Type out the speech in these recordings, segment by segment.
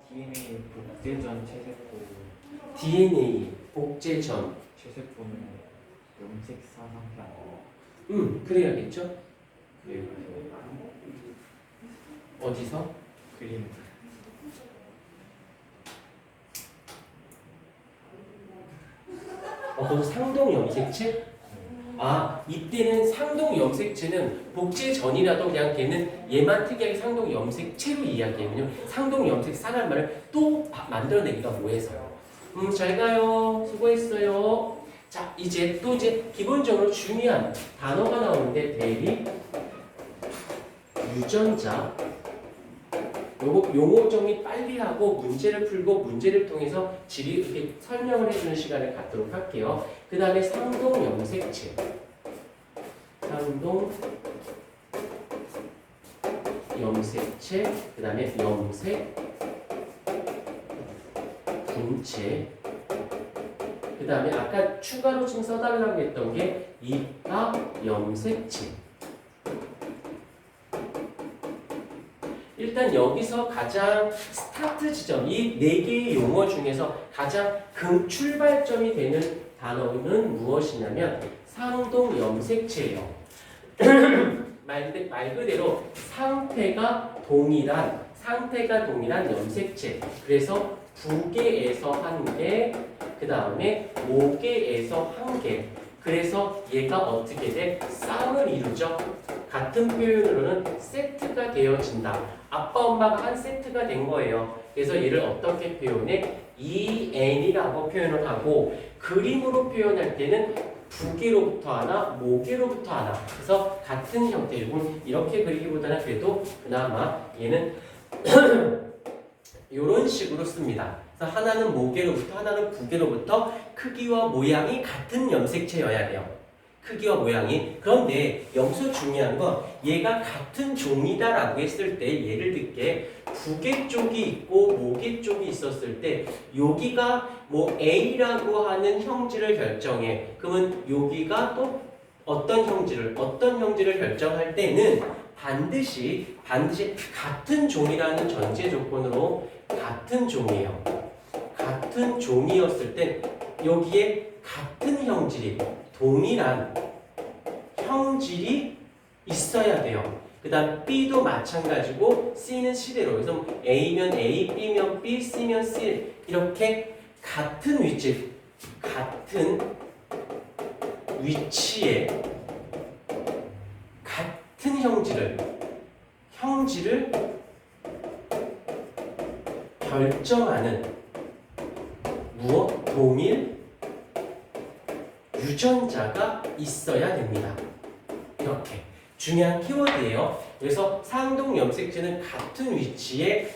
DNA 복제전 채세포 DNA 복제전 채세포는 염색사 상태 아니에요? 그래야겠죠? 네, 어디서? 그림 그건 상동 염색체? 아, 이때는 상동 염색체는 복제전이라도 그냥 걔는 얘만 특이하게 상동 염색체로 이야기해요. 왜냐면 상동 염색사라는 말을 또 만들어내기가 뭐해서요. 잘 가요. 수고했어요. 자, 이제 기본적으로 중요한 단어가 나오는데 대립, 유전자. 요거 용어 정리 빨리 하고 문제를 풀고 문제를 통해서 질이 이렇게 설명을 해주는 시간을 갖도록 할게요. 그 다음에 상동 염색체, 상동 염색체, 그 다음에 염색 분체, 그 다음에 아까 추가로 좀 써달라고 했던 게 입학 염색체. 일단 여기서 가장 스타트 지점, 이 네 개의 용어 중에서 가장 출발점이 되는 단어는 무엇이냐면 상동 염색체예요. 말 그대로 상태가 동일한 염색체. 그래서 두 개에서 한 개, 그 다음에 5개에서 한 개. 그래서 얘가 어떻게 돼? 쌍을 이루죠. 같은 표현으로는 세트가 되어진다. 아빠 엄마가 한 세트가 된 거예요. 그래서 얘를 어떻게 표현해? EN이라고 표현을 하고 그림으로 표현할 때는 두 개로부터 하나, 모개로부터 하나. 그래서 같은 형태. 이렇게 그리기보다는 그래도 그나마 얘는 이런 식으로 씁니다. 그래서 하나는 모개로부터 하나는 부개로부터 크기와 모양이 같은 염색체여야 돼요. 크기와 모양이. 그런데 여기서 중요한 건 얘가 같은 종이다라고 했을 때 예를 들게 부개 쪽이 있고 모개 쪽이 있었을 때 여기가 뭐 A라고 하는 형질을 결정해. 그러면 여기가 또 어떤 형질을 결정할 때는 반드시 같은 종이라는 전제 조건으로 같은 종이에요. 같은 종이었을 때 여기에 같은 형질이 동일한 형질이 있어야 돼요. 그 다음 B도 마찬가지고 C는 C대로. 그래서 A면 A, B면 B, C면 C 이렇게 같은 위치에 같은 형질을 결정하는 동일 유전자가 있어야 됩니다. 이렇게 중요한 키워드예요. 그래서 상동 염색체는 같은 위치에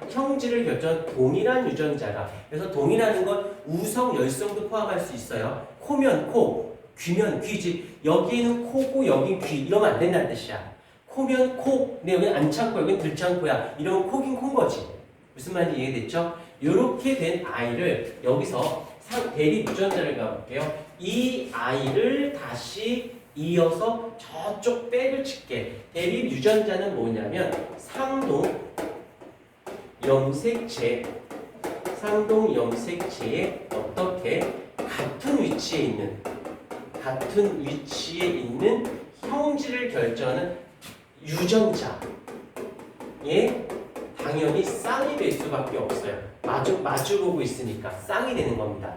형질을 결정한 동일한 유전자가. 그래서 동일하는 건 우성, 열성도 포함할 수 있어요. 코면 코, 귀면 귀지. 여기는 코고 여긴 귀. 이러면 안 된다는 뜻이야. 코면 코, 근데 여기는 안 참고 여기는 들창코야. 이러면 코긴 콘 거지. 무슨 말인지 이해됐죠? 이렇게 된 아이를 여기서 대립 유전자를 가볼게요. 이 아이를 다시 이어서 저쪽 백을 칠게. 대립 유전자는 뭐냐면 상동 염색체에 어떻게 같은 위치에 있는 형질을 결정하는 유전자에 당연히 쌍이 될 수밖에 없어요. 마주보고 있으니까 쌍이 되는 겁니다.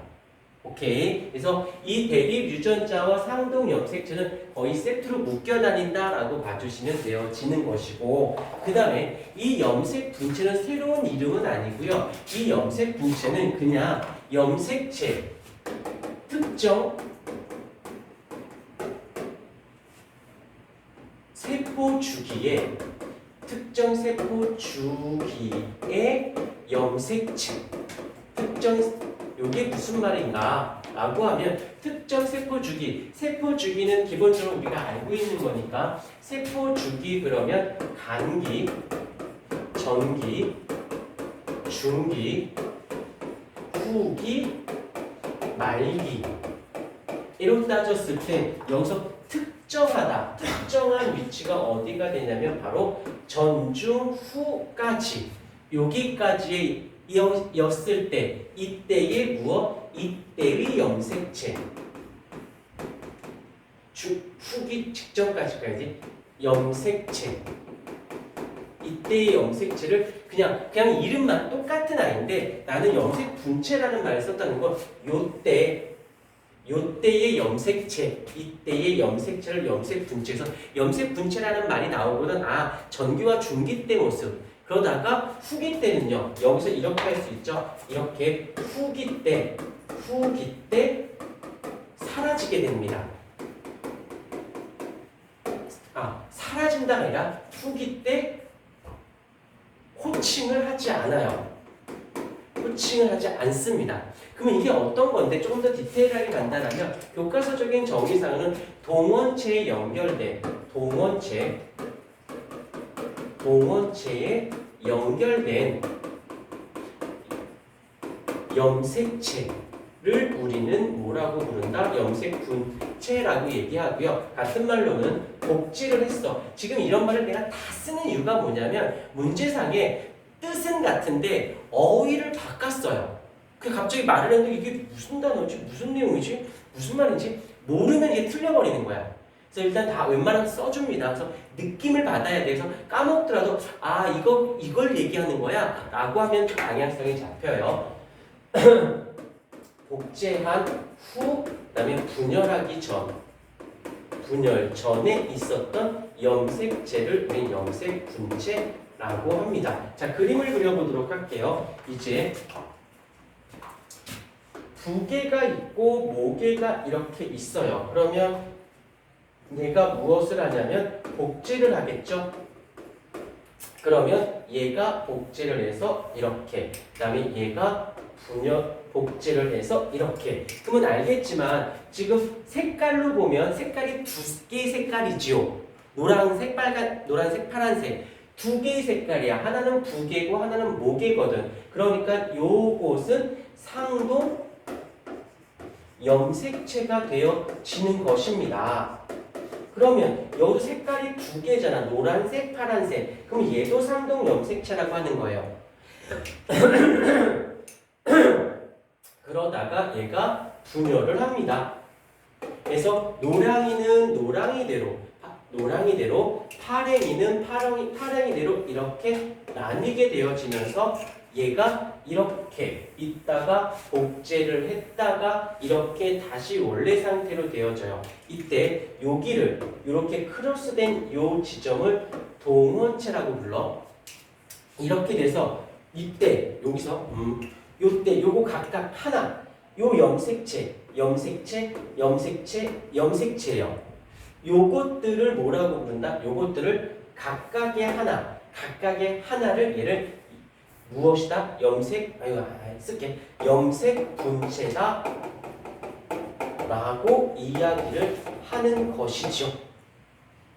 오케이. 그래서 이 대립 유전자와 상동 염색체는 거의 세트로 묶여 다닌다라고 봐주시면 되어지는 것이고, 그 다음에 이 염색 분체는 새로운 이름은 아니고요. 이 염색 분체는 그냥 염색체 특정 세포 주기의 염색체. 이게 무슨 말인가? 라고 하면 특정 세포 주기는 기본적으로 우리가 알고 있는 거니까 세포 주기 그러면 간기, 전기, 중기, 후기, 말기 이렇게 따졌을 때 여기서 특정한 위치가 어디가 되냐면 바로 전중 후까지 여기까지의 였을 때 이때의 무엇? 이때의 염색체. 후기 직전까지까지 염색체. 이때의 염색체를 그냥 이름만 똑같은 아이인데 나는 염색 분체라는 말을 썼다는 건 요때의 염색체, 이때의 염색체를 염색 분체에서 염색 분체라는 말이 나오거든. 전기와 중기 때 모습. 그러다가 후기 때는요. 여기서 이렇게 할 수 있죠. 이렇게 후기 때 사라지게 됩니다. 사라진다가 아니라 후기 때 호칭을 하지 않아요. 호칭을 하지 않습니다. 그러면 이게 어떤 건데 조금 더 디테일하게 간단하면 교과서적인 정의상은 동원체에 연결된 동원체에 연결된 염색체를 우리는 뭐라고 부른다? 염색분체라고 얘기하고요. 같은 말로는 복제를 했어. 지금 이런 말을 내가 다 쓰는 이유가 뭐냐면 문제상에 뜻은 같은데 어휘를 바꿨어요. 갑자기 말을 했는데 이게 무슨 단어지? 무슨 내용이지? 무슨 말인지 모르면 이게 틀려버리는 거야. 그래서 일단 다 웬만하면 써줍니다. 그래서 느낌을 받아야 돼서 까먹더라도 이걸 얘기하는 거야 라고 하면 방향성이 잡혀요. 복제한 후, 그다음에 분열 전에 있었던 염색체를 우리 염색분체라고 합니다. 자, 그림을 그려보도록 할게요. 이제 부계가 있고 모계가 이렇게 있어요. 그러면 얘가 무엇을 하냐면 복제를 하겠죠. 그러면 얘가 복제를 해서 이렇게, 그 다음에 얘가 복제를 해서 이렇게. 그러면 알겠지만 지금 색깔로 보면 색깔이 두 개의 색깔이지요. 노란색, 노란색, 파란색 두 개의 색깔이야. 하나는 부계고 하나는 모계거든. 그러니까 요곳은 상동 염색체가 되어지는 것입니다. 그러면 여기 색깔이 두 개잖아. 노란색, 파란색. 그럼 얘도 상동 염색체라고 하는 거예요. 그러다가 얘가 분열을 합니다. 그래서 노랑이는 노랑이대로, 파랭이는 파랭이대로 이렇게 나뉘게 되어지면서 얘가 이렇게 있다가 복제를 했다가 이렇게 다시 원래 상태로 되어져요. 이때 여기를 이렇게 크로스된 요 지점을 동원체라고 불러. 이렇게 돼서 이때 여기서 요때 요거 각각 하나, 요 염색체예요. 요것들을 뭐라고 부른다? 요것들을 각각의 하나를 얘를 무엇이다? 염색 분체다 라고 이야기를 하는 것이죠.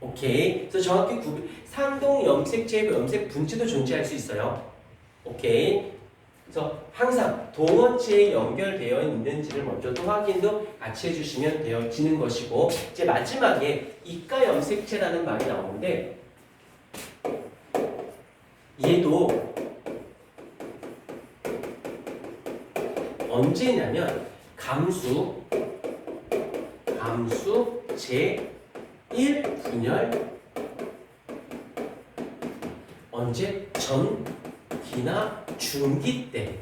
오케이. 그래서 정확히 상동 염색체와 염색 분체도 존재할 수 있어요. 오케이. 그래서 항상 동원체에 연결되어 있는지를 먼저 또 확인도 같이 해주시면 되어지는 것이고, 이제 마지막에 이가 염색체라는 말이 나오는데 얘도 언제냐면 감수 제1분열 언제? 전기나 중기 때.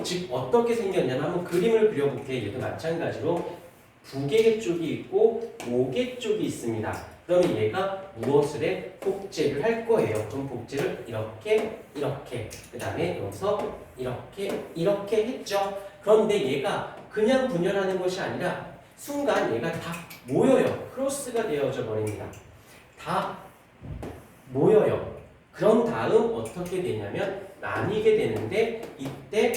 즉 어떻게 생겼냐면 한번 그림을 그려볼게요. 얘도 마찬가지로 부계 쪽이 있고 모계 쪽이 있습니다. 그러면 얘가 무엇을 해? 복제를 할 거예요. 그럼 복제를 이렇게 그 다음에 여기서 이렇게 했죠. 그런데 얘가 그냥 분열하는 것이 아니라 순간 얘가 다 모여요. 크로스가 되어져 버립니다. 다 모여요. 그런 다음 어떻게 되냐면 나뉘게 되는데 이때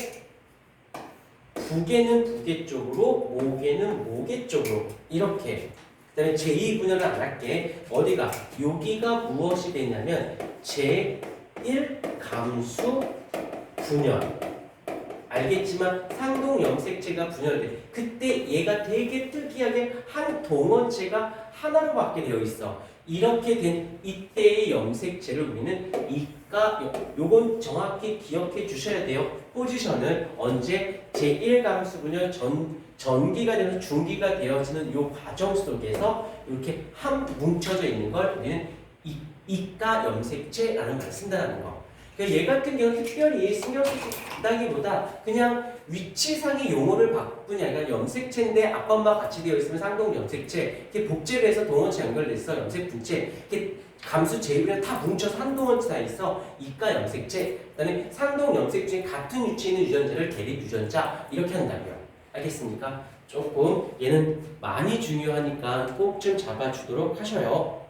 부계는 부계 쪽으로 모계는 모계 쪽으로 이렇게. 그 다음에 제2분열을 안 할게. 어디가? 여기가 무엇이 되냐면 제1감수 분열. 알겠지만 상동 염색체가 분열돼. 그때 얘가 되게 특이하게 한 동원체가 하나로 받게 되어 있어. 이렇게 된 이때의 염색체를 우리는 이가 요건 정확히 기억해 주셔야 돼요. 포지션을 언제 제1감수분열 전기가 되면서 중기가 되어지는 요 과정 속에서 이렇게 뭉쳐져 있는 걸 우리는 이가 염색체라는 말을 쓴다는 거. 그러니까 얘 같은 경우는 특별히 신경 쓴다기보다 그냥 위치상의 용어를 바꾼이 아니라 염색체인데 아빠 엄마 같이 되어 있으면 상동 염색체, 이렇게 복제를 해서 동원체 연결돼서 염색 분체, 이렇게 감수 제곱이랑 다 뭉쳐서 한 동원체가 있어 이가 염색체. 그다음에 상동 염색 중에 같은 위치에 있는 유전자를 대립 유전자 이렇게 한다고요. 알겠습니까? 조금 얘는 많이 중요하니까 꼭 좀 잡아주도록 하셔요.